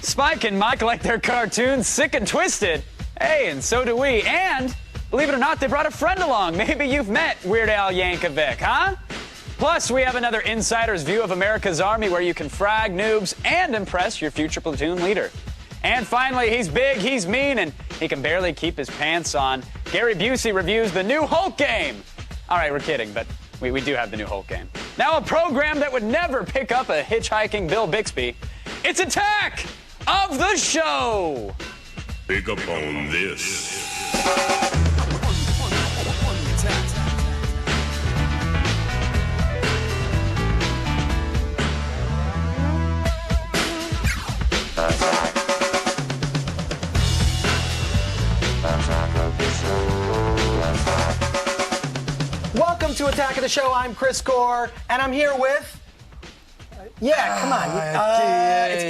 Spike and Mike like their cartoons sick and twisted. Hey, and so do we. And, believe it or not, they brought a friend along. Maybe you've met Weird Al Yankovic, huh? Plus, we have another insider's view of America's Army where you can frag noobs and impress your future platoon leader. And finally, he's big, he's mean, and he can barely keep his pants on. Gary Busey reviews the new Hulk game. All right, we're kidding, but we do have the new Hulk game. Now, a program that would never pick up a hitchhiking Bill Bixby. It's Attack of the Show. Pick up on this. Welcome to Attack of the Show. I'm Chris Gore, and I'm here with... come on.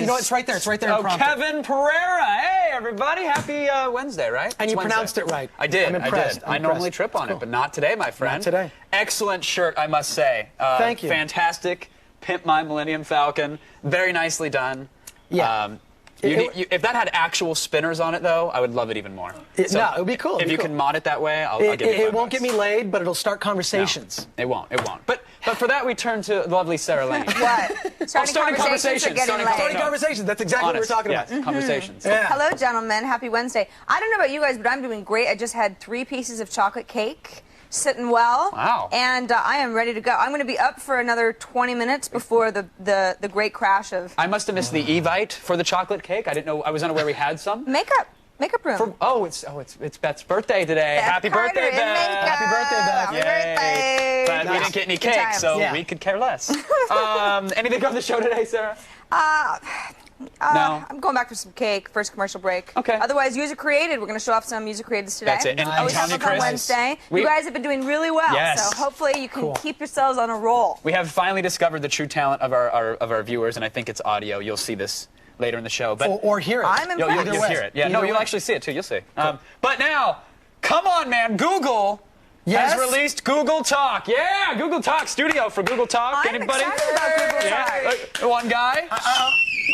You know, it's right there. It's right there. Kevin Pereira. Hey, everybody. Happy Wednesday, right? And you Wednesday. pronounced it right. I did. I'm impressed. I normally trip on it, but not today, my friend. Not today. Excellent shirt, I must say. Thank you. Fantastic. Pimp My Millennium Falcon. Very nicely done. Yeah. If that had actual spinners on it, though, I would love it even more. It would be cool. If you can mod it that way, I'll give you It won't get me laid, but it'll start conversations. No, it won't. It won't. But for that, we turn to the lovely Sarah Lane. What? Starting conversations. Starting conversations. That's exactly what we're talking about. Yes, conversations. Yeah. Hello, gentlemen. Happy Wednesday. I don't know about you guys, but I'm doing great. I just had 3 pieces of chocolate cake. Sitting well. Wow. And I am ready to go. I'm going to be up for another 20 minutes before the great crash of... I must have missed the Evite for the chocolate cake. I didn't know. I was unaware we had some. Makeup room. It's Beth's birthday today. Happy birthday, Beth. Happy birthday, Beth. Happy birthday. But we didn't get any cake, so we could care less. Anything on the show today, Sarah? No. I'm going back for some cake. First commercial break. Okay. Otherwise, user created. We're going to show off some user createds today. That's it. And Always I'm telling have you, fun Chris, Wednesday. You guys have been doing really well. Yes. So hopefully you can keep yourselves on a roll. We have finally discovered the true talent of our viewers, and I think it's audio. You'll see this later in the show. But Or hear it. I'm impressed. You'll hear it. Yeah. No, you'll actually see it too. You'll see. Cool. But now, come on, man. Google has released Google Talk. Yeah, Google Talk Studio for Google Talk. I'm Anybody? excited about Google Talk. One guy.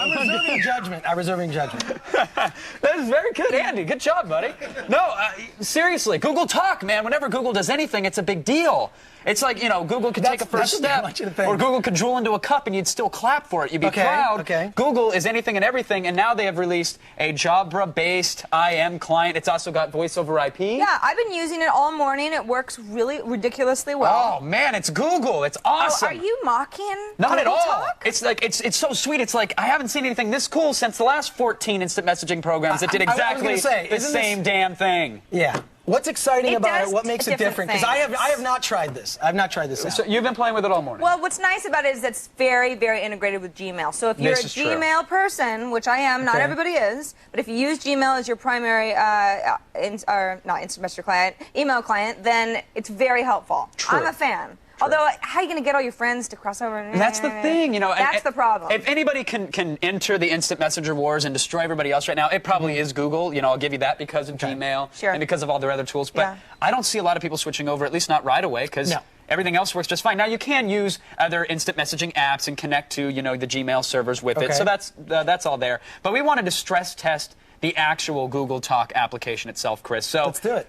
I'm reserving judgment. I'm reserving judgment. That is very good, Andy. Good job, buddy. No, seriously, Google Talk, man. Whenever Google does anything, it's a big deal. It's like, Google could take a first step, or Google could drool into a cup and you'd still clap for it. You'd be proud. Okay. Google is anything and everything, and now they have released a Jabra-based IM client. It's also got voice over IP. Yeah, I've been using it all morning. It works really ridiculously well. Oh, man, it's Google. It's awesome. Oh, are you mocking Not at Google all. Talk? It's like it's so sweet. It's like I haven't seen anything this cool since the last 14 instant messaging programs that did exactly the same damn thing. Yeah. What's exciting about it? What makes it different different? Because I have not tried this. I've not tried this out. So you've been playing with it all morning. Well, what's nice about it is it's very, very integrated with Gmail. So if you're a Gmail person, which I am, not everybody is, but if you use Gmail as your primary, not instant messenger client, email client, then it's very helpful. True. I'm a fan. Although, how are you going to get all your friends to cross over? And that's the thing, That's the problem. If anybody can enter the instant messenger wars and destroy everybody else right now, it probably is Google. I'll give you that because of Gmail and because of all their other tools. But I don't see a lot of people switching over, at least not right away, because everything else works just fine. Now, you can use other instant messaging apps and connect to, the Gmail servers with it. So that's all there. But we wanted to stress test the actual Google Talk application itself, Chris. So let's do it.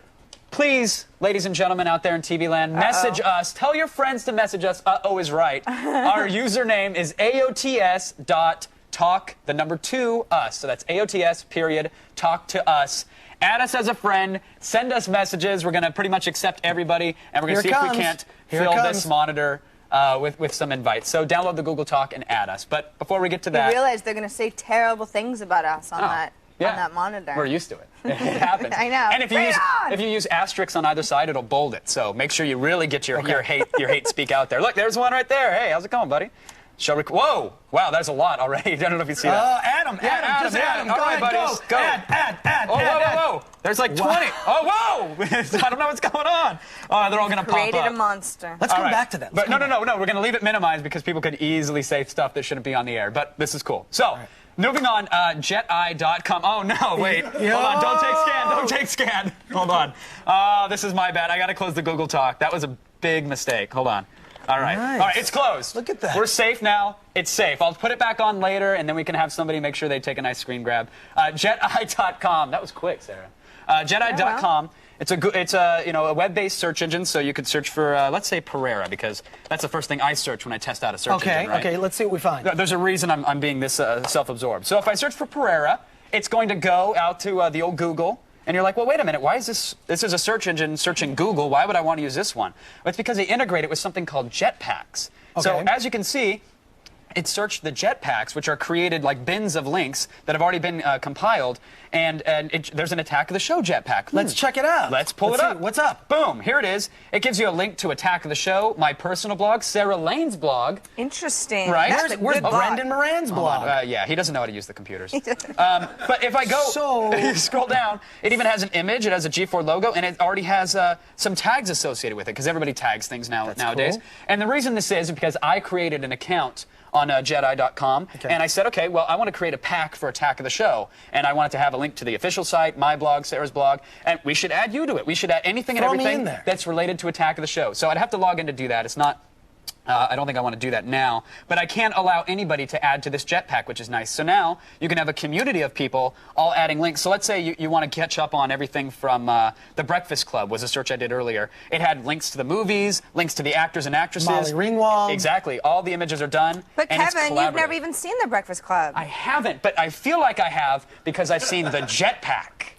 Please, ladies and gentlemen out there in TV land, message us. Tell your friends to message us. Is right. Our username is AOTS.talk, the number 2 us. So that's AOTS, period, talk to us. Add us as a friend. Send us messages. We're going to pretty much accept everybody, and we're going to see if we can't fill this monitor with some invites. So download the Google Talk and add us. But before we get to that... You realize they're going to say terrible things about us on that monitor. We're used to it. It happens. I know. And if you use asterisks on either side, it'll bold it. So make sure you really get your hate speak out there. Look, there's one right there. Hey, how's it going, buddy? Whoa! Wow, there's a lot already. I don't know if you see that. Adam. Just Adam. All right, buddies. Go. Add. Whoa. There's like 20. Oh, whoa! I don't know what's going on. Oh, they're all going to pop up. Created a monster. Let's come back to them. But no. We're going to leave it minimized because people could easily say stuff that shouldn't be on the air. But this is cool. So, moving on, JetEye.com. Oh, no, wait. Hold on. Don't take scan. Hold on. This is my bad. I got to close the Google Talk. That was a big mistake. Hold on. All right. Nice. All right, it's closed. Look at that. We're safe now. It's safe. I'll put it back on later, and then we can have somebody make sure they take a nice screen grab. Jedi.com. That was quick, Sarah. Jedi.com. It's a web-based search engine, so you could search for, let's say, Pereira, because that's the first thing I search when I test out a search engine, right? Okay, let's see what we find. There's a reason I'm being this self-absorbed. So if I search for Pereira, it's going to go out to the old Google. And you're like, well, wait a minute, why is this is a search engine searching Google, why would I want to use this one? Well, it's because they integrate it with something called Jetpacks. Okay. So as you can see, it searched the Jetpacks, which are created like bins of links that have already been compiled, and there's an Attack of the Show Jetpack. Let's check it out. Let's pull it see. up. What's up? Boom, here it is. It gives you a link to Attack of the Show, my personal blog, Sarah Lane's blog. Interesting. Right. That's Where's a good blog. Brendan Moran's blog? Yeah, he doesn't know how to use the computers. But if I go scroll down, it even has an image, it has a G4 logo, and it already has some tags associated with it, because everybody tags things nowadays. Cool. And the reason this is because I created an account on Jedi.com, and I said, okay, well, I want to create a pack for Attack of the Show, and I wanted to have a link to the official site, my blog, Sarah's blog, and we should add you to it. We should add anything and everything that's related to Attack of the Show. So I'd have to log in to do that. It's not... I don't think I want to do that now, but I can't allow anybody to add to this Jetpack, which is nice. So now you can have a community of people all adding links. So let's say you want to catch up on everything from The Breakfast Club was a search I did earlier. It had links to the movies, links to the actors and actresses. Molly Ringwald. Exactly. All the images are done. But and Kevin, you've never even seen The Breakfast Club. I haven't, but I feel like I have because I've seen the Jetpack.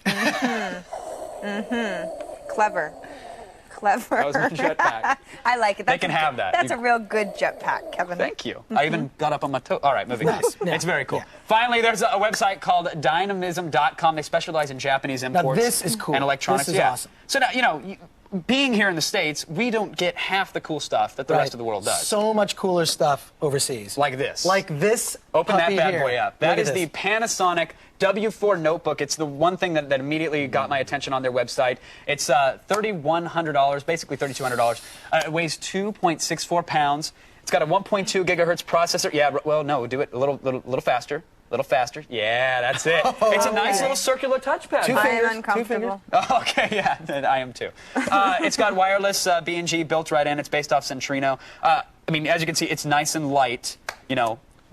Clever. That was my Jetpack. I like it. They can have that. That's a real good jetpack, Kevin. Thank you. I even got up on my toe. All right, moving on. It's very cool. Finally, there's a website called Dynamism.com. They specialize in Japanese imports. Now, this is cool. And electronics. This is awesome. So now, being here in the States, we don't get half the cool stuff that the rest of the world does. So much cooler stuff overseas. Like this. Like this. Open that bad here. boy up. That is the Panasonic W4 notebook. It's the one thing that immediately got my attention on their website. It's $3,100, basically $3,200. It weighs 2.64 pounds. It's got a 1.2 gigahertz processor. Yeah, well, no, do it a little faster. A little faster. Yeah, that's it. It's a nice little circular touchpad. Two I fingers, am uncomfortable. Oh, okay, yeah, I am too. It's got wireless B&G built right in. It's based off Centrino. I mean, as you can see, it's nice and light,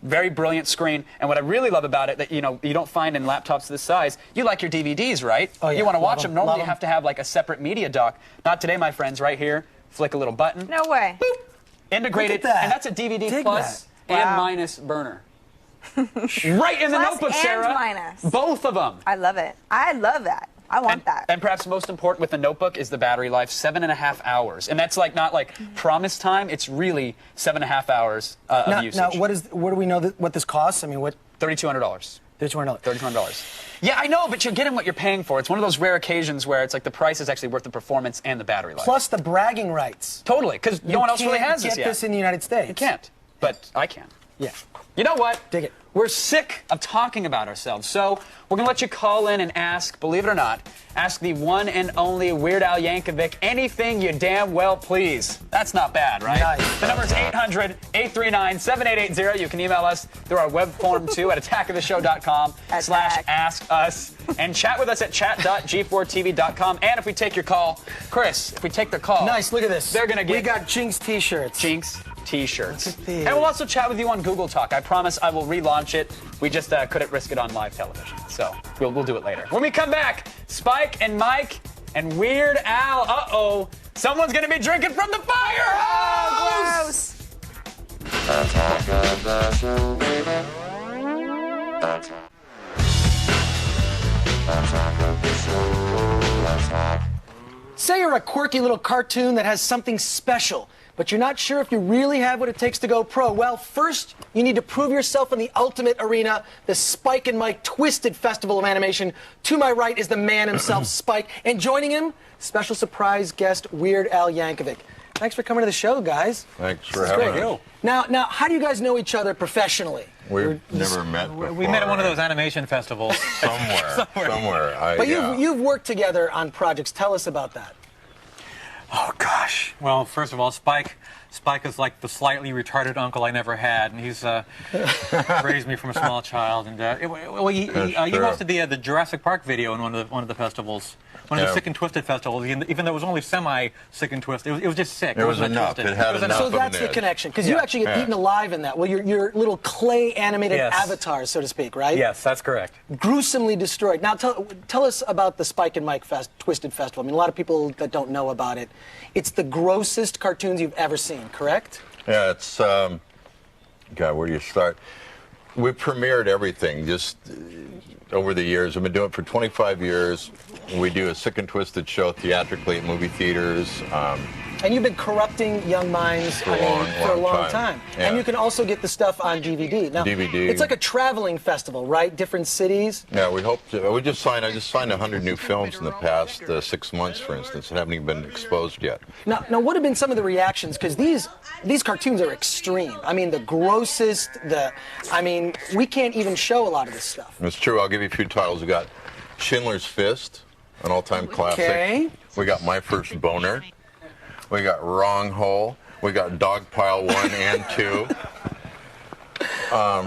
very brilliant screen. And what I really love about it that, you don't find in laptops this size, you like your DVDs, right? Oh, yeah. You want to watch them. Normally Love you have to have like a separate media dock. Not today, my friends, right here. Flick a little button. No way. Boop. Integrated. Look at that. And that's a DVD Dig plus that. and Wow. minus burner. Right in the Plus notebook, and Sarah. minus. Both of them. I love it. I love that. I want that. And perhaps most important with the notebook is the battery life, 7.5 hours. And that's not like promise time. It's really 7.5 hours of usage. Now, what do we know what this costs? I mean, what? $3,200. $3,200. $3,200. Yeah, I know, but you're getting what you're paying for. It's one of those rare occasions where it's like the price is actually worth the performance and the battery life. Plus the bragging rights. Totally, because no one else really has this You yet. can't get this in the United States. You can't, but I can. Yeah. You know what? Dig it. We're sick of talking about ourselves, so we're going to let you call in and ask, believe it or not, ask the one and only Weird Al Yankovic anything you damn well please. That's not bad, right? Nice. The number is 800-839-7880. You can email us through our web form, too, at attackoftheshow.com/askus. And chat with us at chat.g4tv.com. And if we take your call, Chris, if we take their call. Nice, look at this. They're going to get... We got Jinx t-shirts. Jinx t-shirts. Look at these. And we'll also chat with you on Google Talk. I promise I will relaunch it. We just couldn't risk it on live television. So we'll do it later. When we come back, Spike and Mike and Weird Al. Uh-oh. Someone's going to be drinking from the fire hose! Gross. Say you're a quirky little cartoon that has something special, but you're not sure if you really have what it takes to go pro. Well, first, you need to prove yourself in the ultimate arena, the Spike and Mike Twisted Festival of Animation. To my right is the man himself, Spike, and joining him, special surprise guest, Weird Al Yankovic. Thanks for coming to the show, guys. Thanks for having us. Now, how do you guys know each other professionally? We've never met before. We met at one of those animation festivals. Somewhere. But you've worked together on projects. Tell us about that. Oh, gosh. Well, first of all, Spike Spike is like the slightly retarded uncle I never had, and he's raised me from a small child. And you hosted the Jurassic Park video in one of the festivals, one of the Sick and Twisted festivals. Even though it was only semi-sick and twisted, it was just sick. It was enough. Twisted. It had enough. So that's the connection, because you actually get eaten alive in that. Well, your little clay animated avatars, so to speak, right? Yes, that's correct. Gruesomely destroyed. Now, tell us about the Spike and Mike Twisted Festival. I mean, a lot of people that don't know about it. It's the grossest cartoons you've ever seen, correct? Yeah, it's, God, where do you start? We premiered everything just over the years. I've been doing it for 25 years. We do a Sick and Twisted show theatrically at movie theaters. And you've been corrupting young minds for a long time. Yeah. And you can also get the stuff on DVD. Now, DVD. It's like a traveling festival, right? Different cities. Yeah, we hope to. I just signed 100 new films in the past 6 months, for instance, that haven't even been exposed yet. Now, what have been some of the reactions? Because these cartoons are extreme. I mean, the grossest. We can't even show a lot of this stuff. It's true. I'll give you a few titles. We got Schindler's Fist, an all-time classic. Okay. We got My First Boner. We got Wrong Hole. We got Dogpile 1 and 2.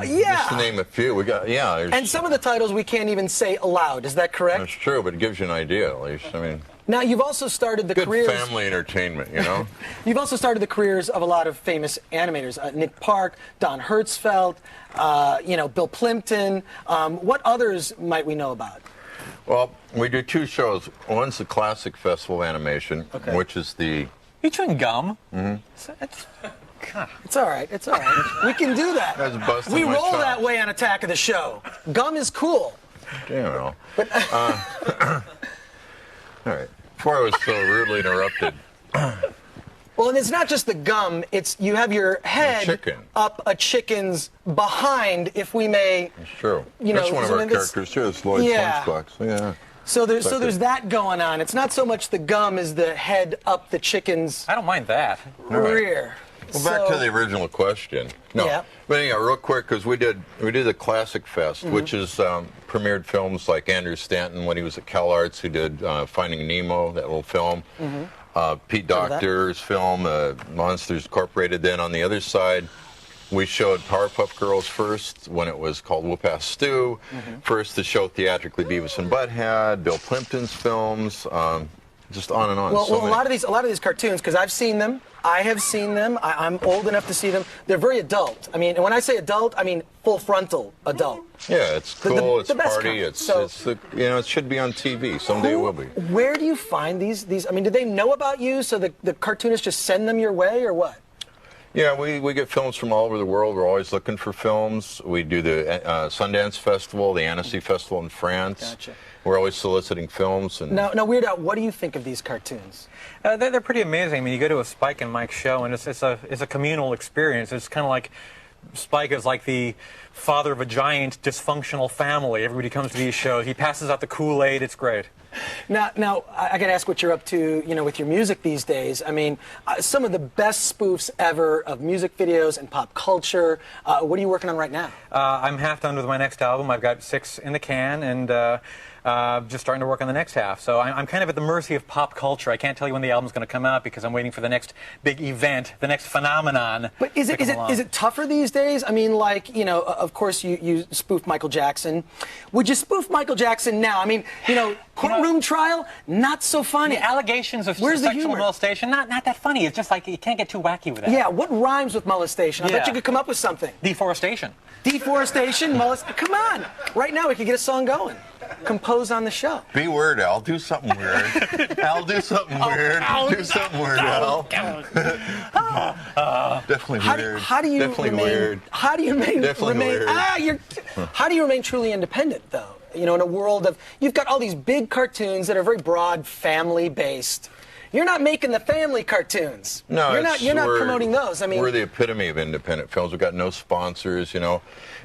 Just to name a few. We got, and some of the titles we can't even say aloud. Is that correct? That's true, but it gives you an idea, at least. I mean, now, you've also started the good careers... family entertainment, you know? You've also started the careers of a lot of famous animators. Nick Park, Don Hertzfeldt, Bill Plimpton. What others might we know about? Well, we do two shows. One's the Classic Festival of Animation, which is the... You chewing gum? Mm-hmm. It's all right. It's all right. We can do that. That's busting we my roll chops. that way on Attack of the Show. Gum is cool. You know. All right. Before I was so rudely interrupted. Well, and it's not just the gum. It's you have your head up a chicken's behind, if we may. It's true. That's one of our characters too. It's Lloyd Lunchbox. Yeah. So there's that going on. It's not so much the gum as the head up the chicken's. I don't mind that. Rear. Well, back to the original question. No. Yeah. But anyhow, real quick, because we did the Classic Fest, which is premiered films like Andrew Stanton when he was at CalArts, who did Finding Nemo, that little film. Pete Docter's film, Monsters Incorporated. Then on the other side, we showed Powerpuff Girls first when it was called Whoop-Ass Stew. First to show theatrically Beavis and Butthead, Bill Plimpton's films, just on and on. Well, a lot of these cartoons, because I've seen them. I have seen them. I'm old enough to see them. They're very adult. I mean, and when I say adult, I mean full frontal adult. Yeah, it's cool. It's best party. kind. It should be on TV. Someday it will be. Where do you find these? I mean, do they know about you? So the cartoonists just send them your way, or what? Yeah, we get films from all over the world. We're always looking for films. We do the Sundance Festival, the Annecy Festival in France. Gotcha. We're always soliciting films. And now, Weird Al, what do you think of these cartoons? They're pretty amazing. I mean, you go to a Spike and Mike show, and it's a communal experience. It's kind of like Spike is like the father of a giant dysfunctional family. Everybody comes to these shows. He passes out the Kool-Aid. It's great. Now, I got to ask what you're up to, with your music these days. I mean, some of the best spoofs ever of music videos and pop culture. What are you working on right now? I'm half done with my next album. I've got 6 in the can, and just starting to work on the next half. So I'm kind of at the mercy of pop culture. I can't tell you when the album's going to come out because I'm waiting for the next big event, the next phenomenon. But is it tougher these days? I mean, of course you spoof Michael Jackson. Would you spoof Michael Jackson now? I mean, courtroom trial, not so funny. The allegations of Where's the sexual humor? molestation, not that funny. It's just like you can't get too wacky with that. Yeah, what rhymes with molestation? I bet you could come up with something. Deforestation. Deforestation, molestation. Come on. Right now we could get a song going. Compose on the show. Be weird, Al. Do something weird. Al, do something weird. Do something weird, Al. Definitely weird. How do you Definitely remain? Weird. How do you remain? Definitely weird. How do you remain truly independent, though? In a world of you've got all these big cartoons that are very broad, family-based. You're not making the family cartoons. No, you're not promoting those. I mean, we're the epitome of independent films. We've got no sponsors.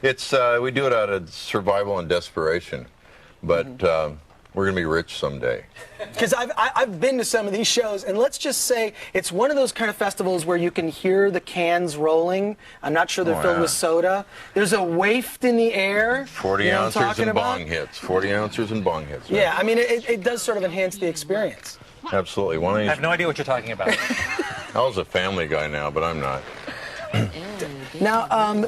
It's we do it out of survival and desperation, but we're going to be rich someday. Because I've been to some of these shows, and let's just say it's one of those kind of festivals where you can hear the cans rolling. I'm not sure they're filled with soda. There's a waft in the air. 40 ounces and bong hits. 40 ounces and bong hits. Yeah, I mean, it does sort of enhance the experience. Absolutely. I have no idea what you're talking about. Al's a Family Guy now, but I'm not. Now,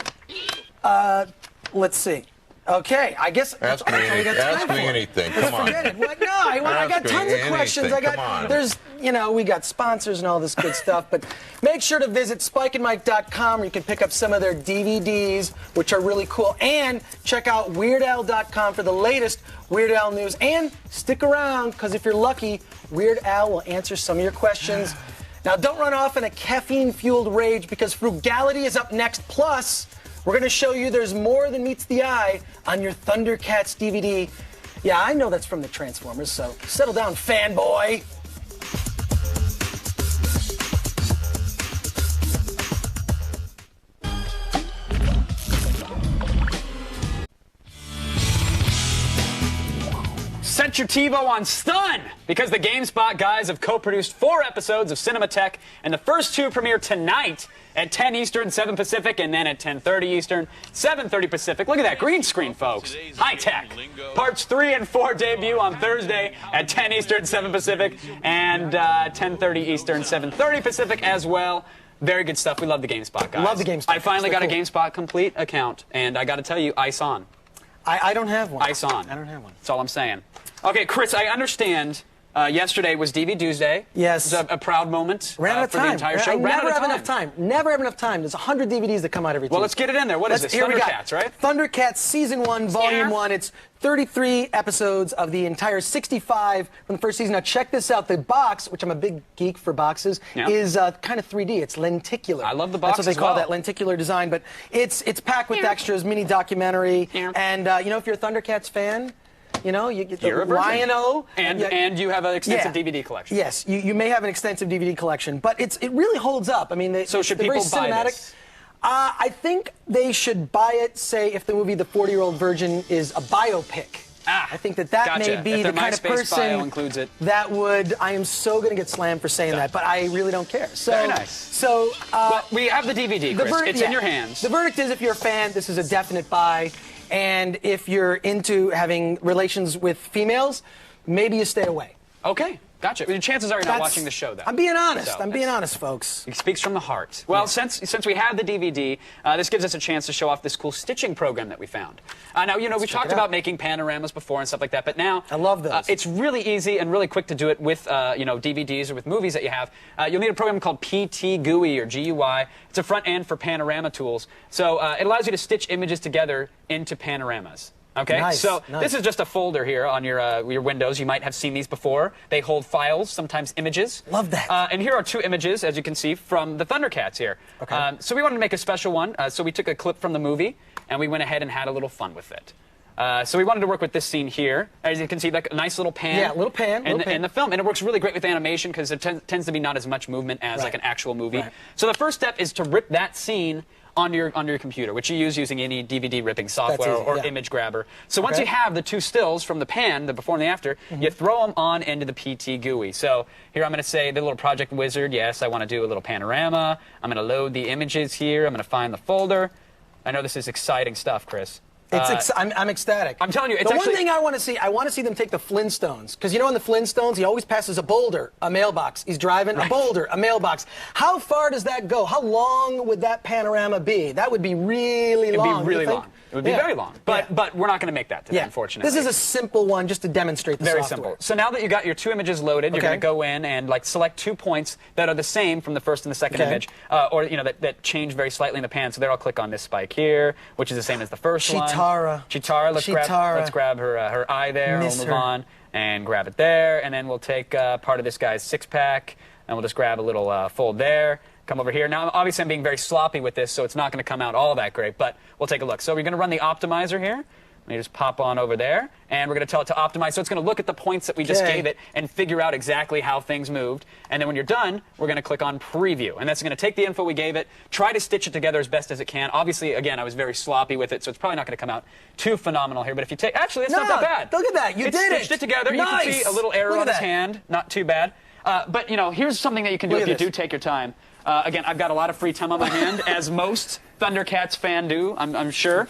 let's see. Okay, I guess Ask me anything. Come on. Forget it. What? No, I got tons of questions. Come on. There's, we got sponsors and all this good stuff. But make sure to visit SpikeandMike.com where you can pick up some of their DVDs, which are really cool. And check out WeirdAl.com for the latest Weird Al news. And stick around, because if you're lucky, Weird Al will answer some of your questions. Now, don't run off in a caffeine-fueled rage, because Frugality is up next. Plus, we're going to show you there's more than meets the eye on your Thundercats DVD. Yeah, I know that's from the Transformers, so settle down, fanboy. Set your TiVo on stun, because the GameSpot guys have co-produced 4 episodes of Cinematech, and the first 2 premiere tonight at 10 Eastern, 7 Pacific, and then at 10:30 Eastern, 7:30 Pacific. Look at that green screen, folks. High tech. Parts 3 and 4 debut on Thursday at 10 Eastern, 7 Pacific, and 10:30 Eastern, 7:30 Pacific as well. Very good stuff. We love the GameSpot guys. Love the GameSpot. I finally got a GameSpot Complete account, and I got to tell you, ice on. I don't have one. Ice on. I don't have one. That's all I'm saying. Okay, Chris, I understand yesterday was DVD Tuesday. Yes. It was a proud moment for the entire show. Never have enough time. Never have enough time. There's 100 DVDs that come out every Tuesday. Well, let's get it in there. What is this? Thundercats, right? Thundercats Season 1, Volume 1. It's 33 episodes of the entire 65 from the first season. Now, check this out. The box, which I'm a big geek for boxes, is kind of 3D. It's lenticular. I love the box. That's what they call that, lenticular design. But it's packed with extras, mini documentary. And, if you're a Thundercats fan, you get the Lion-O. And you have an extensive DVD collection. Yes, you may have an extensive DVD collection, but it really holds up. I mean, so should people buy this? I think they should buy it, say, if the movie The 40-Year-Old Virgin is a biopic. I think that gotcha. may be the kind of person bio includes it. that would. I am so going to get slammed for saying that, but I really don't care. So, very nice. So well, we have the DVD, Chris. It's in your hands. The verdict is, if you're a fan, this is a definite buy. And if you're into having relations with females, maybe you stay away. Okay, gotcha. The chances are you're not watching the show, though. I'm being honest. I'm being honest, folks. It speaks from the heart. Well, since we have the DVD, this gives us a chance to show off this cool stitching program that we found. Now, we talked about making panoramas before and stuff like that, but now I love those. It's really easy and really quick to do it with DVDs or with movies that you have. You'll need a program called PT GUI or GUI. It's a front end for panorama tools. So it allows you to stitch images together into panoramas. Okay, nice, this is just a folder here on your Windows. You might have seen these before. They hold files, sometimes images. Love that. And here are 2 images, as you can see, from the Thundercats here. Okay. So we wanted to make a special one. So we took a clip from the movie, and we went ahead and had a little fun with it. So we wanted to work with this scene here. As you can see, like a nice little pan. Yeah, little pan. In the film. And it works really great with animation because there tends to be not as much movement as like an actual movie. Right. So the first step is to rip that scene onto your computer, which you use using any DVD ripping software or image grabber. So once you have the 2 stills from the pan, the before and the after, you throw them on into the PT GUI. So here I'm going to say the little project wizard, yes, I want to do a little panorama. I'm going to load the images here. I'm going to find the folder. I know this is exciting stuff, Chris. I'm ecstatic. I'm telling you, it's the one thing I want to see them take the Flintstones, because in the Flintstones, he always passes a boulder, a mailbox. He's driving a boulder, a mailbox. How far does that go? How long would that panorama be? That would be really long. It'd be really long. It would be very long. But we're not going to make that today, unfortunately. This is a simple one just to demonstrate the software. Very simple. So now that you got your 2 images loaded, you're going to go in and select 2 points that are the same from the first and the second image, or that change very slightly in the pan. So there, I'll click on this spike here, which is the same as the first one. Chitara. Let's grab her eye there. We'll move on and grab it there, and then we'll take part of this guy's 6-pack, and we'll just grab a little fold there. Come over here. Now, obviously, I'm being very sloppy with this, so it's not going to come out all that great, but we'll take a look. So we're going to run the optimizer here. Let me just pop on over there, and we're going to tell it to optimize. So it's going to look at the points that we just gave it and figure out exactly how things moved. And then when you're done, we're going to click on preview. And that's going to take the info we gave it, try to stitch it together as best as it can. Obviously, again, I was very sloppy with it, so it's probably not going to come out too phenomenal here. But if you take, actually, it's not that bad. Look at that. You did it. Stitched it together. Nice. You can see a little arrow on his hand. Not too bad. But, here's something that you can do if you do take your time. Again, I've got a lot of free time on my hand, as most Thundercats fan do, I'm sure.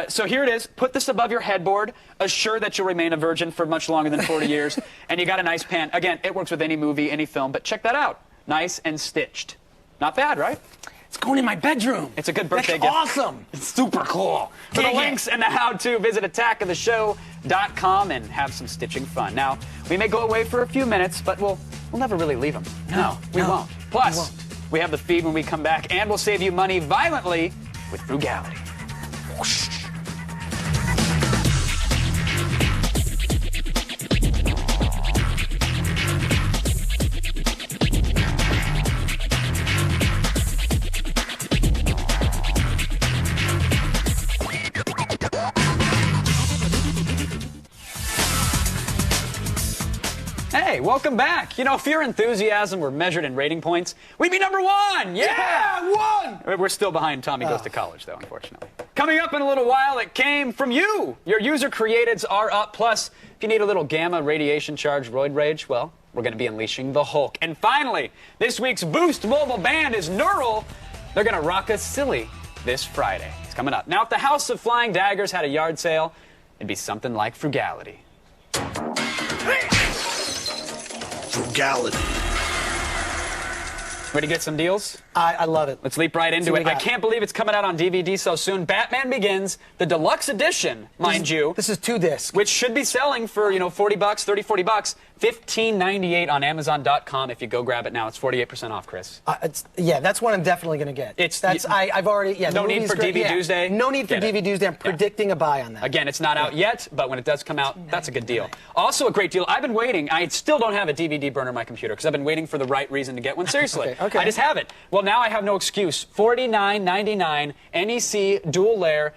So here it is. Put this above your headboard. Assure that you'll remain a virgin for much longer than 40 years. And you got a nice pan. Again, it works with any movie, any film, but check that out. nice and stitched. Not bad, right? It's going in my bedroom. It's a good birthday That's gift. awesome. It's super cool. For the links and the how-to, visit attackoftheshow.com and have some stitching fun. Now, we may go away for a few minutes, but we'll never really leave them. No, we won't. Plus, we have the feed when we come back, and we'll save you money violently with frugality. Whoosh. Hey, welcome back. You know, if your enthusiasm were measured in rating points, we'd be number one. Yeah, one. We're still behind Tommy Goes to College, though, unfortunately. Coming up in a little while, it came from you. Your user createds are up. Plus, if you need a little gamma radiation charge roid rage, well, we're going to be unleashing the Hulk. And finally, this week's Boost Mobile band is Neural. They're going to rock us silly this Friday. It's coming up. Now, if the House of Flying Daggers had a yard sale, it'd be something like Frugality. Frugality. Ready to get some deals? I love it. Let's leap right into it. I can't believe it's coming out on DVD so soon. Batman Begins, the deluxe edition, mind you. This is 2 discs. Which should be selling for, $40, $30-$40. $15.98 on Amazon.com. If you go grab it now, it's 48% off, Chris. That's one I'm definitely going to get. I've already. Yeah, no need for DV Tuesday. No need for DV Tuesday. I'm predicting a buy on that. Again, it's not out yet, but when it does come out, that's a good deal. Also, a great deal. I've been waiting. I still don't have a DVD burner on my computer because I've been waiting for the right reason to get one. Seriously, okay. I just have it. Well, now I have no excuse. $49.99 NEC dual layer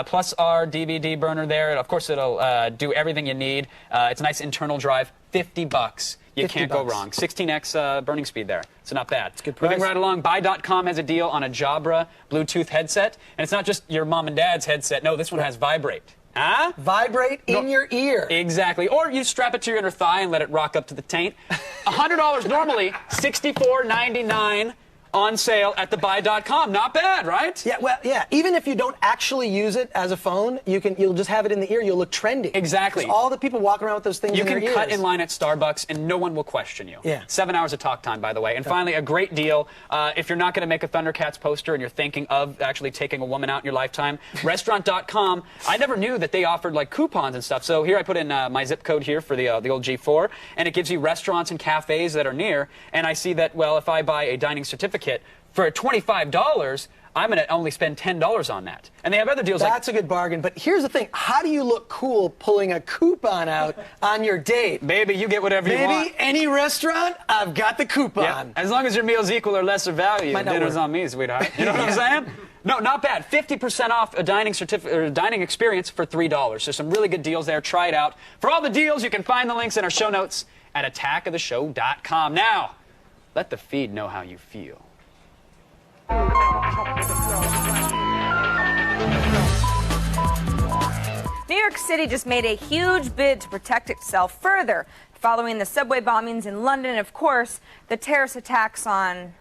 plus our DVD burner there. And of course, it'll do everything you need. It's a nice internal drive. $50. You can't go wrong. 16x burning speed there. So not bad. It's good price. Moving right along, Buy.com has a deal on a Jabra Bluetooth headset. And it's not just your mom and dad's headset. No, this one has Vibrate. Huh? Vibrate in your ear. Exactly. Or you strap it to your inner thigh and let it rock up to the taint. $100 normally, $64.99 on sale at thebuy.com. Not bad, right? Yeah, well, yeah. Even if you don't actually use it as a phone, you'll just have it in the ear. You'll look trendy. Exactly. All the people walking around with those things in their ears. You can cut in line at Starbucks, and no one will question you. Yeah. 7 hours of talk time, by the way. And finally, a great deal. If you're not going to make a Thundercats poster and you're thinking of actually taking a woman out in your lifetime, Restaurant.com. I never knew that they offered like coupons and stuff. So here I put in my zip code here for the old G4, and it gives you restaurants and cafes that are near. And I see that, well, if I buy a dining certificate for $25, I'm going to only spend $10 on that. And they have other deals. That's a good bargain. But here's the thing. How do you look cool pulling a coupon out on your date? Baby, you get whatever you want. Maybe any restaurant, I've got the coupon. Yeah. As long as your meal's equal or lesser value, dinner's on me, sweetheart. You know what I'm saying? No, not bad. 50% off a dining experience for $3. So some really good deals there. Try it out. For all the deals, you can find the links in our show notes at attackoftheshow.com. Now, let the feed know how you feel. New York City just made a huge bid to protect itself further following the subway bombings in London and, of course, the terrorist attacks on...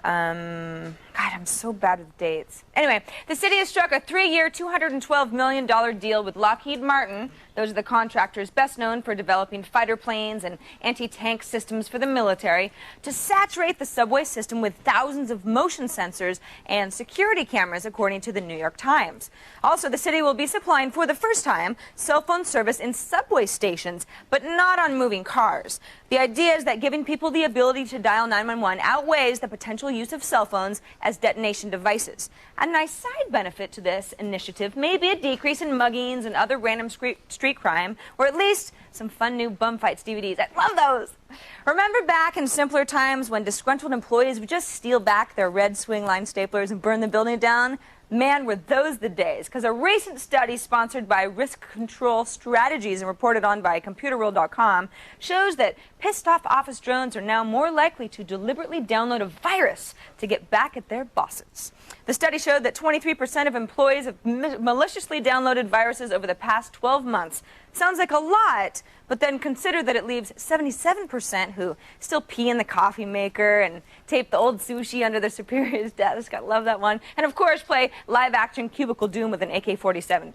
God, I'm so bad with dates. Anyway, the city has struck a 3-year, $212 million deal with Lockheed Martin. Those are the contractors best known for developing fighter planes and anti-tank systems for the military to saturate the subway system with thousands of motion sensors and security cameras, according to the New York Times. Also, the city will be supplying, for the first time, cell phone service in subway stations, but not on moving cars. The idea is that giving people the ability to dial 911 outweighs the potential use of cell phones as detonation devices. A nice side benefit to this initiative may be a decrease in muggings and other random street crime, or at least some fun new bum fights DVDs. I love those! Remember back in simpler times when disgruntled employees would just steal back their red swing line staplers and burn the building down? Man, were those the days, because a recent study sponsored by Risk Control Strategies and reported on by ComputerWorld.com shows that pissed-off office drones are now more likely to deliberately download a virus to get back at their bosses. The study showed that 23% of employees have maliciously downloaded viruses over the past 12 months. Sounds like a lot, but then consider that it leaves 77% who still pee in the coffee maker and tape the old sushi under their superior's desk. I love that one. And of course, play live-action Cubicle Doom with an AK-47.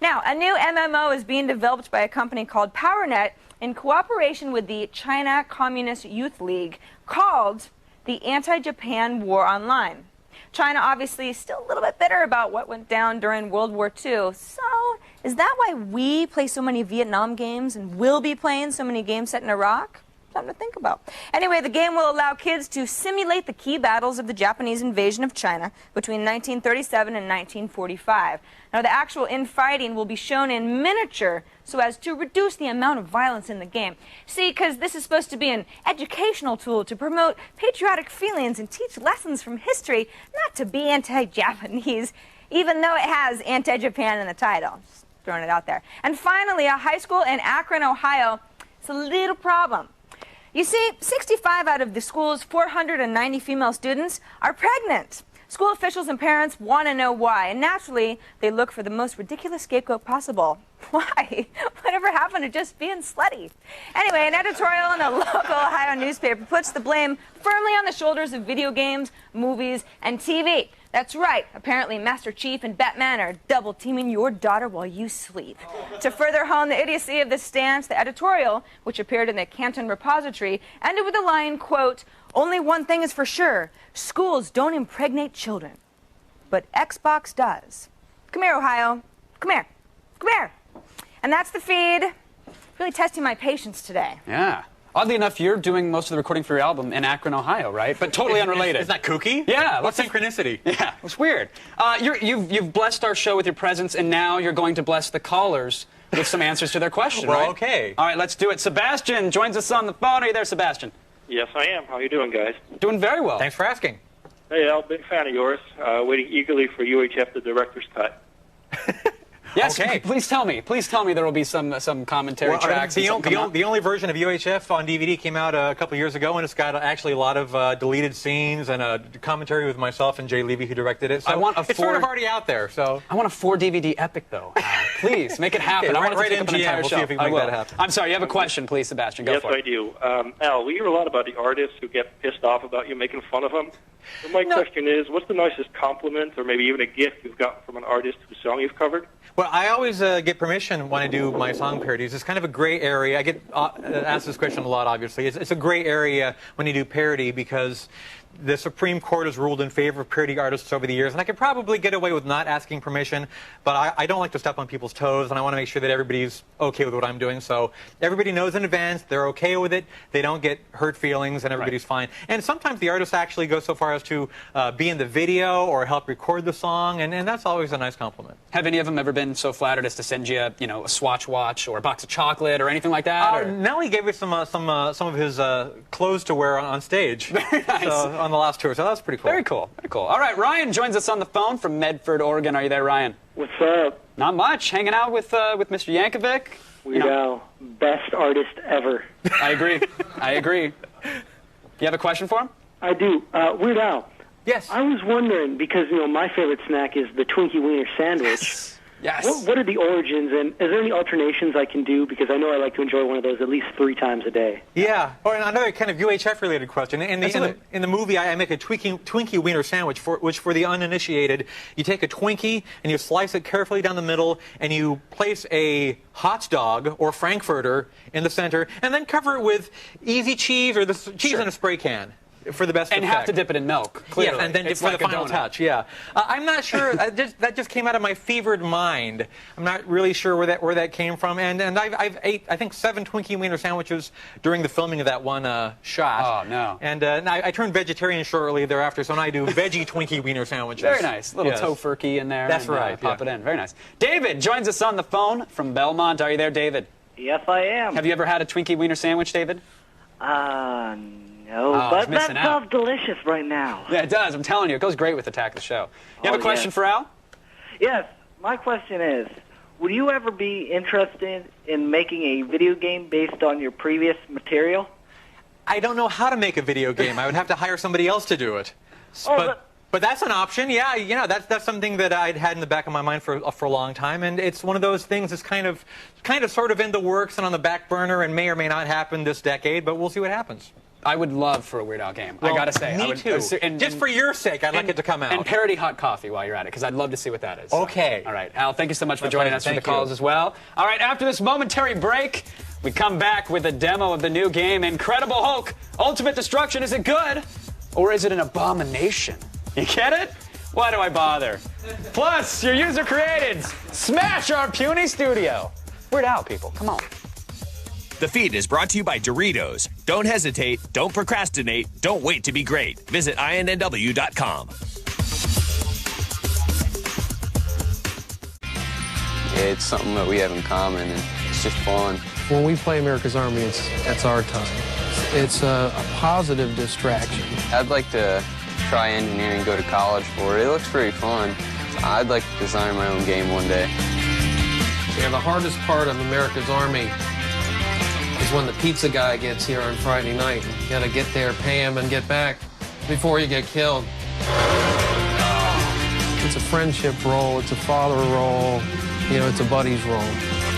Now, a new MMO is being developed by a company called PowerNet in cooperation with the China Communist Youth League, called the Anti-Japan War Online. China obviously is still a little bit bitter about what went down during World War II. So, is that why we play so many Vietnam games and will be playing so many games set in Iraq? Something to think about. Anyway, the game will allow kids to simulate the key battles of the Japanese invasion of China between 1937 and 1945. Now, the actual infighting will be shown in miniature so as to reduce the amount of violence in the game. See, because this is supposed to be an educational tool to promote patriotic feelings and teach lessons from history, not to be anti-Japanese, even though it has anti-Japan in the title. Just throwing it out there. And finally, a high school in Akron, Ohio, it's a little problem. You see, 65 out of the school's 490 female students are pregnant. School officials and parents want to know why, and naturally, they look for the most ridiculous scapegoat possible. Why? Whatever happened to just being slutty? Anyway, an editorial in a local Ohio newspaper puts the blame firmly on the shoulders of video games, movies, and TV. That's right. Apparently, Master Chief and Batman are double-teaming your daughter while you sleep. To further hone the idiocy of this stance, the editorial, which appeared in the Canton Repository, ended with the line, quote, "Only one thing is for sure. Schools don't impregnate children. But Xbox does." Come here, Ohio. Come here. Come here. And that's the feed. Really testing my patience today. Yeah. Oddly enough, you're doing most of the recording for your album in Akron, Ohio, right? But totally unrelated. Isn't that kooky? Yeah. What synchronicity? Yeah, it's weird. You've blessed our show with your presence, and now you're going to bless the callers with some answers to their question, well, right? okay. All right, let's do it. Sebastian joins us on the phone. Are you there, Sebastian? Yes, I am. How you doing, guys? Doing very well. Thanks for asking. Hey, Al, big fan of yours. Waiting eagerly for UHF, the director's cut. Yes, okay. Please tell me there will be some commentary tracks. The only version of UHF on DVD came out a couple years ago, and it's got actually a lot of deleted scenes and a commentary with myself and Jay Levy, who directed it. So it's sort of already out there. So I want a 4-DVD epic, though. Please make it happen. Okay, I want it to right take up an MGM. entire We'll show. see if we can make that happen. I'm sorry. You have a question, please, Sebastian. Go for it. Yes, I do. Al, we hear a lot about the artists who get pissed off about you making fun of them. So my question is, what's the nicest compliment or maybe even a gift you've gotten from an artist whose song you've covered? Well, I always get permission when I do my song parodies. It's kind of a gray area. I get asked this question a lot, obviously. It's a gray area when you do parody because the Supreme Court has ruled in favor of parody artists over the years, and I could probably get away with not asking permission, but I don't like to step on people's toes, and I want to make sure that everybody's okay with what I'm doing. So everybody knows in advance, they're okay with it, they don't get hurt feelings, and everybody's fine. And sometimes the artists actually go so far as to be in the video or help record the song, and that's always a nice compliment. Have any of them ever been so flattered as to send you, a Swatch watch or a box of chocolate or anything like that? Nelly gave me some of his clothes to wear on stage. Very nice. On the last tour, so that was pretty cool. Very cool. Very cool. All right, Ryan joins us on the phone from Medford, Oregon. Are you there, Ryan? What's up? Not much. Hanging out with Mr. Yankovic. Weird Al, best artist ever. I agree. I agree. You have a question for him? I do. Weird Al. Yes. I was wondering, because, my favorite snack is the Twinkie Wiener Sandwich. Yes. What are the origins, and is there any alternations I can do? Because I know I like to enjoy one of those at least 3 times a day. Yeah. Or another kind of UHF-related question. In the movie, I make a Twinkie Wiener Sandwich, which for the uninitiated, you take a Twinkie and you slice it carefully down the middle, and you place a hot dog or Frankfurter in the center, and then cover it with easy cheese or the cheese in a spray can. For the best and effect. have to dip it in milk, clearly. Yes, and then it's for like the final touch, yeah. I'm not sure, that just came out of my fevered mind. I'm not really sure where that came from, and I've ate, I think, 7 Twinkie Wiener sandwiches during the filming of that one shot. Oh, no. And I turned vegetarian shortly thereafter, so now I do veggie Twinkie Wiener sandwiches. Very nice. Little tofurkey in there. That's right. Pop it in. Very nice. David joins us on the phone from Belmont. Are you there, David? Yes, I am. Have you ever had a Twinkie Wiener sandwich, David? No, but that sounds delicious right now. Yeah, it does. I'm telling you, it goes great with Attack of the Show. You have a question for Al? Yes. My question is, would you ever be interested in making a video game based on your previous material? I don't know how to make a video game. I would have to hire somebody else to do it. But that's an option. Yeah, that's something that I'd had in the back of my mind for a long time, and it's one of those things that's kind of sort of in the works and on the back burner and may or may not happen this decade, but we'll see what happens. I would love for a Weird Al game. Well, I gotta say. Me too. Just for your sake, I'd like it to come out. And parody hot coffee while you're at it, because I'd love to see what that is. Okay. All right, Al, thank you so much for joining us for the Thank calls you. as well. All right, after this momentary break, we come back with a demo of the new game, Incredible Hulk Ultimate Destruction. Is it good, or is it an abomination? You get it? Why do I bother? Plus, your user created Smash Our Puny Studio. Weird Al, people, come on. The feed is brought to you by Doritos. Don't hesitate, don't procrastinate, don't wait to be great. Visit INNW.com. Yeah, it's something that we have in common, and it's just fun. When we play America's Army, it's our time. It's a positive distraction. I'd like to try engineering, go to college for it. It looks pretty fun. I'd like to design my own game one day. Yeah, the hardest part of America's Army is when the pizza guy gets here on Friday night. You gotta get there, pay him, and get back before you get killed. It's a friendship role, it's a father role, you know, it's a buddy's role.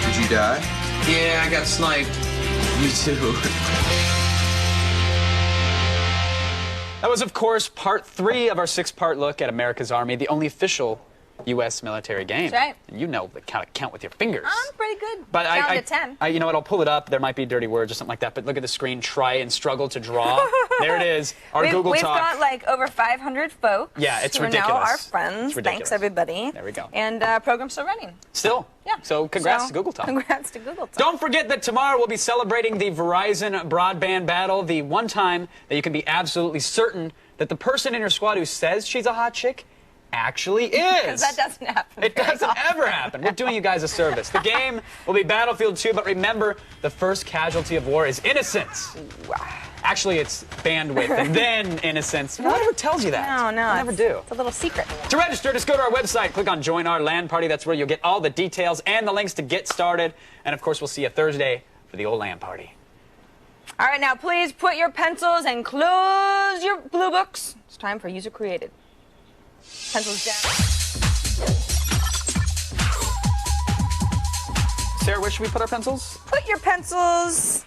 Did you die? Yeah, I got sniped. Me too. That was, of course, part 3 of our 6-part look at America's Army, the only official U.S. military game. That's right. And you know the kind of count with your fingers. I'm pretty good. But Down to 10. you know what? I'll pull it up. There might be dirty words or something like that. But look at the screen. Try and struggle to draw. There it is. Our Google We've Talk. got like over 500 folks. Yeah, it's who are ridiculous. now our friends. It's ridiculous. Thanks, everybody. There we go. And program's still running. Still. Yeah. So congrats to Google Talk. Congrats to Google Talk. Don't forget that tomorrow we'll be celebrating the Verizon broadband battle, the one time that you can be absolutely certain that the person in your squad who says she's a hot chick actually is. Because that doesn't happen. It doesn't ever happen. We're doing you guys a service. The game will be Battlefield 2, but remember, the first casualty of war is innocence. Actually, it's bandwidth and then innocence. No one ever tells you that. No, I never do. It's a little secret. To register, just go to our website, click on Join Our LAN Party. That's where you'll get all the details and the links to get started. And of course, we'll see you Thursday for the old LAN Party. All right, now please put your pencils and close your blue books. It's time for user created. Pencils down. Sarah, where should we put our pencils? Put your pencils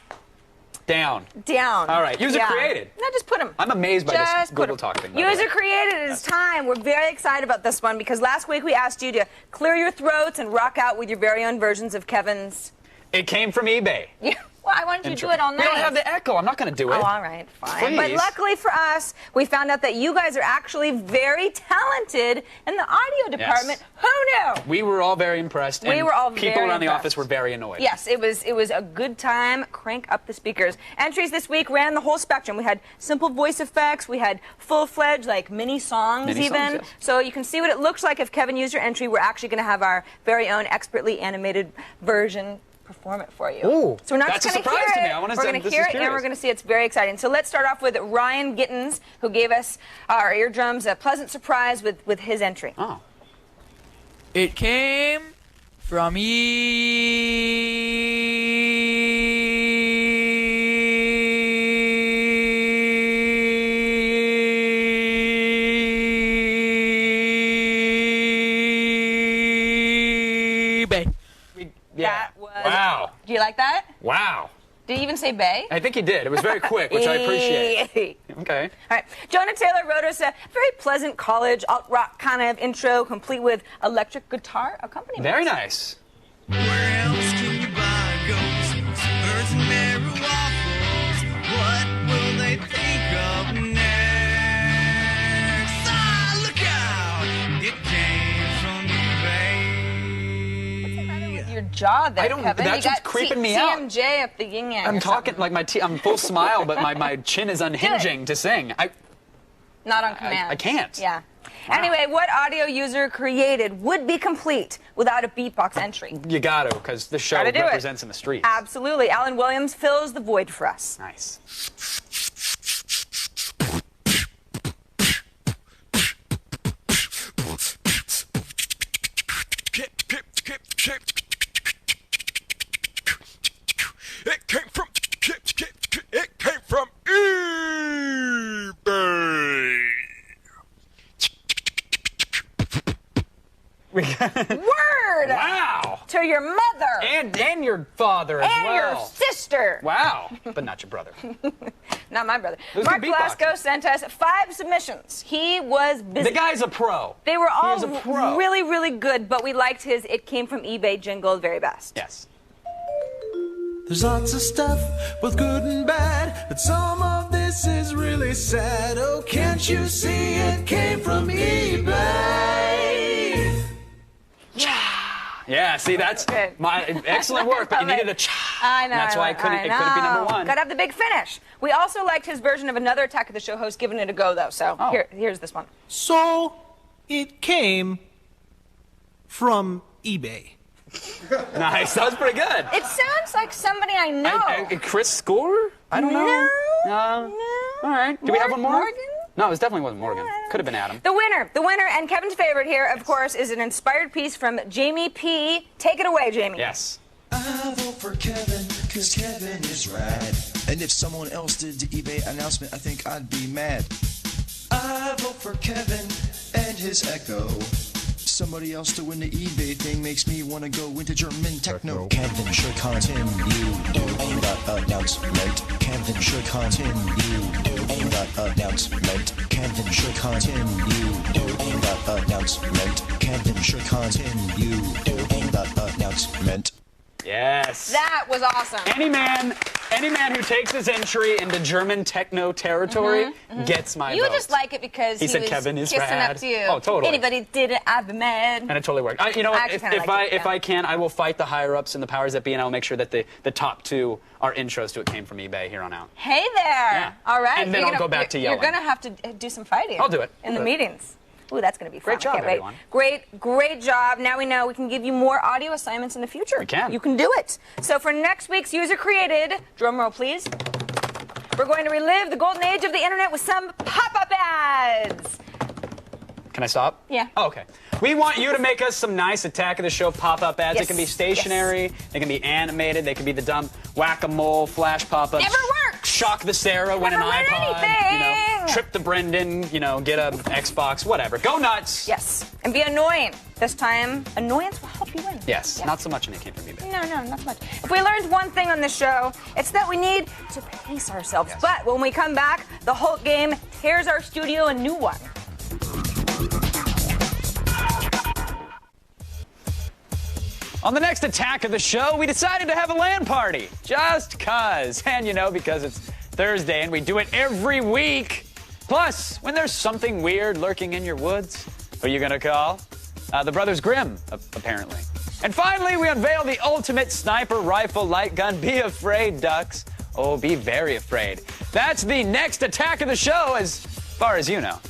Down. down. All right, user created. No, just put them. I'm amazed by Just this put Google 'em. Talk thing. by the User way. created is time. We're very excited about this one because last week we asked you to clear your throats and rock out with your very own versions of Kevin's. It came from eBay. Yeah. Well, I wanted you to do it all night. We don't have the echo. I'm not going to do it. Oh, all right, fine. Please. But luckily for us, we found out that you guys are actually very talented in the audio department. Who knew? We were all very impressed. We and were all people very around the impressed. office were very annoyed. Yes, it was a good time. Crank up the speakers. Entries this week ran the whole spectrum. We had simple voice effects. We had full-fledged, like, mini songs Mini even. songs, yes. So you can see what it looks like if Kevin used your entry. We're actually going to have our very own expertly animated version perform it for you. Ooh, so we're not that's just a going to surprise hear to it. me. I wanna We're say going to this hear is it, and curious. we're going to see. It's very exciting. So let's start off with Ryan Gittins, who gave us our eardrums a pleasant surprise with his entry. Oh. It came from eBay. Yeah. That was. Wow. Do you like that? Wow. Did he even say Bay? I think he did. It was very quick, which I appreciate. Okay. All right. Jonah Taylor wrote us a very pleasant college alt-rock kind of intro, complete with electric guitar accompaniment. Very nice. Where else can you buy ghosts, birds and merry waffles? What will they think of next? Ah, look out! It came from eBay. With your jaw there, I don't- Kevin. that's You what's got creeping me out. TMJ up the yin yang. I'm talking like I'm full smile, but my chin is unhinging to sing. Not on command. I can't. Yeah. Anyway, what audio user created would be complete without a beatbox entry? You got to, because the show Gotta do it. represents in the streets. Absolutely. Alan Williams fills the void for us. Nice. It came from eBay. Word! Wow! to your mother. And your father as and well. And your sister. Wow. But not your brother. Not my brother. Those Mark good beatboxing. Velasco sent us 5 submissions. He was busy. The guy's a pro. They were all He is a pro. really, really good, but we liked his It Came From eBay jingle the very best. Yes. There's lots of stuff, both good and bad, but some of this is really sad. Oh, can't you see it came from eBay? Yeah, see, that's my excellent work, but you needed a cha. I know. That's why it couldn't be number one. Gotta have the big finish. We also liked his version of another Attack of the Show host giving it a go, though. So here's this one. So it came from eBay. Nice. That was pretty good. It sounds like somebody I know. Chris Score? I don't know. No. All right. Do we have one more? Morgan? No, it definitely wasn't Morgan. Could have been Adam. The winner, and Kevin's favorite here, of course, is an inspired piece from Jamie P. Take it away, Jamie. Yes. I vote for Kevin, cause Kevin is rad. And if someone else did the eBay announcement, I think I'd be mad. I vote for Kevin and his Echo. Somebody else to win the eBay thing makes me want to go into German techno. Kevin should continue doing that announcement. Kevin should continue doing that announcement. Kevin should continue doing that announcement. Kevin should continue doing that announcement. Yes. That was awesome. Any man who takes his entry into German techno territory gets my You vote. just like it because He said was Kevin is kissing rad. up to you. Oh, totally. Anybody did it, I'd be mad. And it totally worked. You know what? If I can, I will fight the higher ups and the powers that be, and I will make sure that the top 2 are intros to It Came From eBay here on out. Hey there. Yeah. All right. And then I'll go back to yelling. You're going to have to do some fighting. I'll do it. In the meetings. Ooh, that's going to be fun. Great job, Can't wait. everyone. Great job. Now we know we can give you more audio assignments in the future. We can. You can do it. So for next week's User Created, drum roll please, we're going to relive the golden age of the internet with some pop-up ads. Can I stop? Yeah. Oh, okay. We want you to make us some nice Attack of the Show pop-up ads. Yes. It can be stationary, they can be animated, they can be the dumb whack-a-mole flash pop-ups. Never works. Shock the Sarah, win an Never win iPod. anything. Trip the Brendan, get a Xbox, whatever. Go nuts. Yes. And be annoying. This time, annoyance will help you win. Yes. Not so much when it came from eBay. No, not so much. If we learned one thing on this show, it's that we need to pace ourselves. Yes. But when we come back, the Hulk game tears our studio a new one. On the next Attack of the Show, we decided to have a LAN party. Just cuz. And because it's Thursday and we do it every week. Plus, when there's something weird lurking in your woods, who are you gonna call? The Brothers Grimm, apparently. And finally, we unveil the ultimate sniper rifle light gun. Be afraid, ducks. Oh, be very afraid. That's the next Attack of the Show, as far as you know.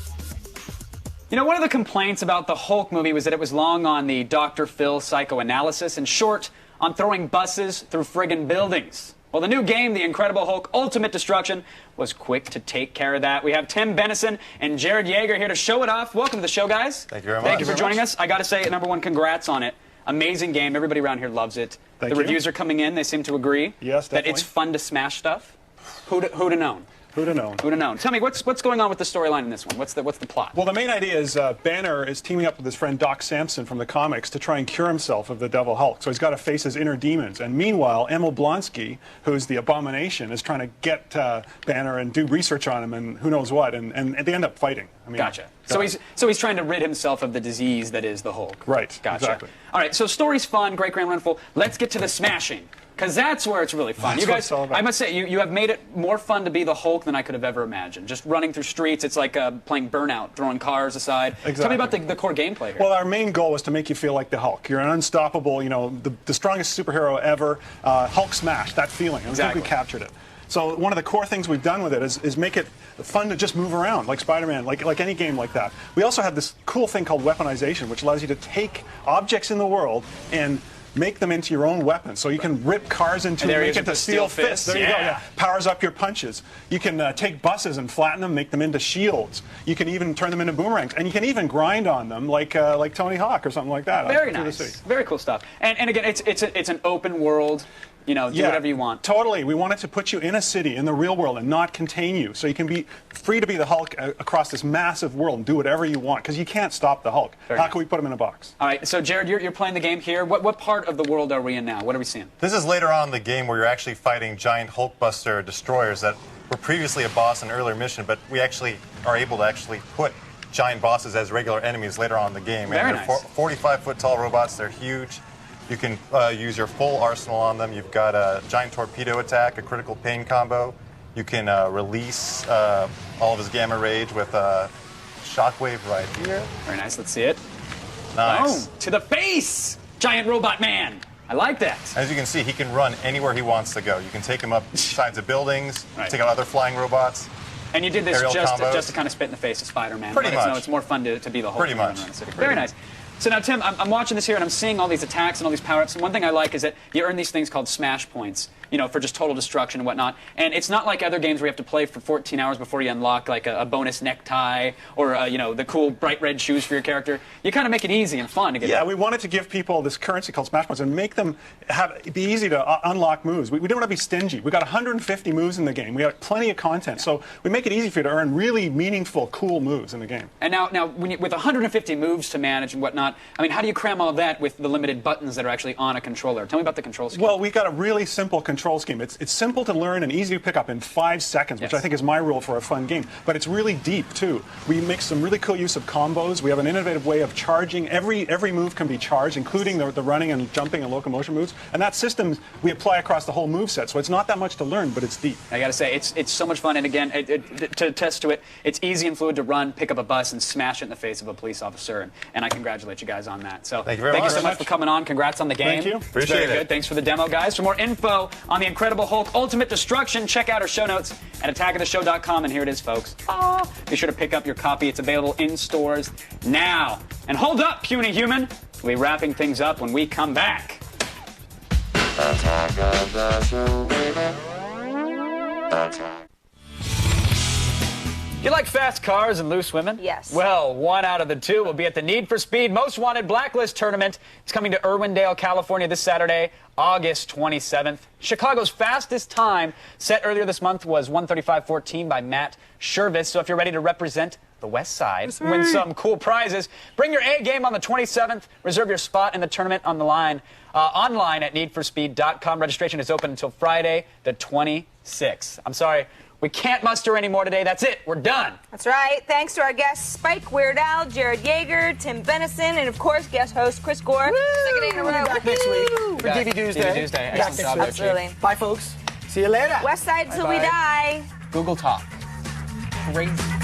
One of the complaints about the Hulk movie was that it was long on the Dr. Phil psychoanalysis and short on throwing buses through friggin' buildings. Well, the new game, The Incredible Hulk Ultimate Destruction, was quick to take care of that. We have Tim Benison and Jared Yeager here to show it off. Welcome to the show, guys. Thank you very much. Thank you for joining us. I got to say, number one, congrats on it. Amazing game. Everybody around here loves it. Thank the you. reviews are coming in. They seem to agree. Yes, that definitely. it's fun to smash stuff. Who'd have known? Who'd have known? Who'd have known? Tell me, what's going on with the storyline in this one? What's the plot? Well, the main idea is Banner is teaming up with his friend Doc Samson from the comics to try and cure himself of the Devil Hulk. So he's got to face his inner demons. And meanwhile, Emil Blonsky, who's the Abomination, is trying to get Banner and do research on him and who knows what. And they end up fighting. Gotcha. So he's trying to rid himself of the disease that is the Hulk. Right. Gotcha. Exactly. All right. So story's fun. Great, grand, wonderful. Let's get to the smashing. Because that's where it's really fun. That's You what guys, it's all about. I must say, you have made it more fun to be the Hulk than I could have ever imagined. Just running through streets, it's like playing Burnout, throwing cars aside. Exactly. Tell me about the core gameplay here. Well, our main goal was to make you feel like the Hulk. You're an unstoppable, the strongest superhero ever. Hulk smash, that feeling. I think we captured it. So one of the core things we've done with it is make it fun to just move around, like Spider-Man, like any game like that. We also have this cool thing called weaponization, which allows you to take objects in the world and make them into your own weapons. So you can rip cars into And there and he make is it with to the steel steel fists. fist. There you go. Yeah. Yeah. Powers up your punches. You can take buses and flatten them, make them into shields. You can even turn them into boomerangs, and you can even grind on them like Tony Hawk or something like that. Very nice. Very cool stuff. And again, it's an open world You know, do whatever you want. Totally. We wanted to put you in a city, in the real world, and not contain you. So you can be free to be the Hulk across this massive world and do whatever you want, because you can't stop the Hulk. How can we put him in a box? All right, so Jared, you're playing the game here. What part of the world are we in now? What are we seeing? This is later on in the game where you're actually fighting giant Hulkbuster destroyers that were previously a boss in an earlier mission, but we actually are able to actually put giant bosses as regular enemies later on in the game. Very and they're nice. 45-foot tall robots. They're huge. You can use your full arsenal on them. You've got a giant torpedo attack, a critical pain combo. You can release all of his gamma rage with a shockwave right here. Very nice. Let's see it. Nice. Boom. To the face, giant robot man. I like that. As you can see, he can run anywhere he wants to go. You can take him up sides of buildings, take out other flying robots. And you did this just to kind of spit in the face of Spider-Man. Pretty much. No, it's more fun to be the Hulk. Pretty much. Very nice. So now, Tim, I'm watching this here, and I'm seeing all these attacks and all these power-ups. And one thing I like is that you earn these things called smash points, you know, for just total destruction and whatnot. And it's not like other games where you have to play for 14 hours before you unlock, like, a bonus necktie or, you know, the cool bright red shoes for your character. You kind of make it easy and fun to get we wanted to give people this currency called smash points and make them be easy to unlock moves. We don't want to be stingy. We've got 150 moves in the game. We have plenty of content. So we make it easy for you to earn really meaningful, cool moves in the game. And now with 150 moves to manage and whatnot, I mean, how do you cram all of that with the limited buttons that are actually on a controller? Tell me about the control scheme. Well, we've got a really simple control scheme. It's simple to learn and easy to pick up in 5 seconds, which I think is my rule for a fun game. But it's really deep, too. We make some really cool use of combos. We have an innovative way of charging. Every move can be charged, including the running and jumping and locomotion moves. And that system we apply across the whole move set. So it's not that much to learn, but it's deep. I got to say, it's so much fun. And again, to attest to it, it's easy and fluid to run, pick up a bus, and smash it in the face of a police officer. And I congratulate you guys on that. So thank you very much. Thank you so much for coming on. Congrats on the game. Thank you. Appreciate it. Good. Thanks for the demo, guys. For more info on the Incredible Hulk Ultimate Destruction, check out our show notes at attackoftheshow.com. And here it is, folks. Be sure to pick up your copy. It's available in stores now. And hold up, puny human. We'll be wrapping things up when we come back. Attack of the Show, baby. Attack. You like fast cars and loose women? Yes. Well, 1 out of the 2 will be at the Need for Speed Most Wanted Blacklist Tournament. It's coming to Irwindale, California this Saturday, August 27th. Chicago's fastest time set earlier this month was 1:35.14 by Matt Shervis. So if you're ready to represent the West Side, win some cool prizes, bring your A game on the 27th. Reserve your spot in the tournament on the line online at needforspeed.com. Registration is open until Friday the 26th. I'm sorry. We can't muster any more today. That's it. We're done. That's right. Thanks to our guests, Spike, Weird Al, Jared Yeager, Tim Benison, and, of course, guest host Chris Gore. Second day in a row. Back next week for DV Tuesday. Excellent job. Absolutely. Bye, folks. See you later. West Side till we die. Google Talk. Crazy.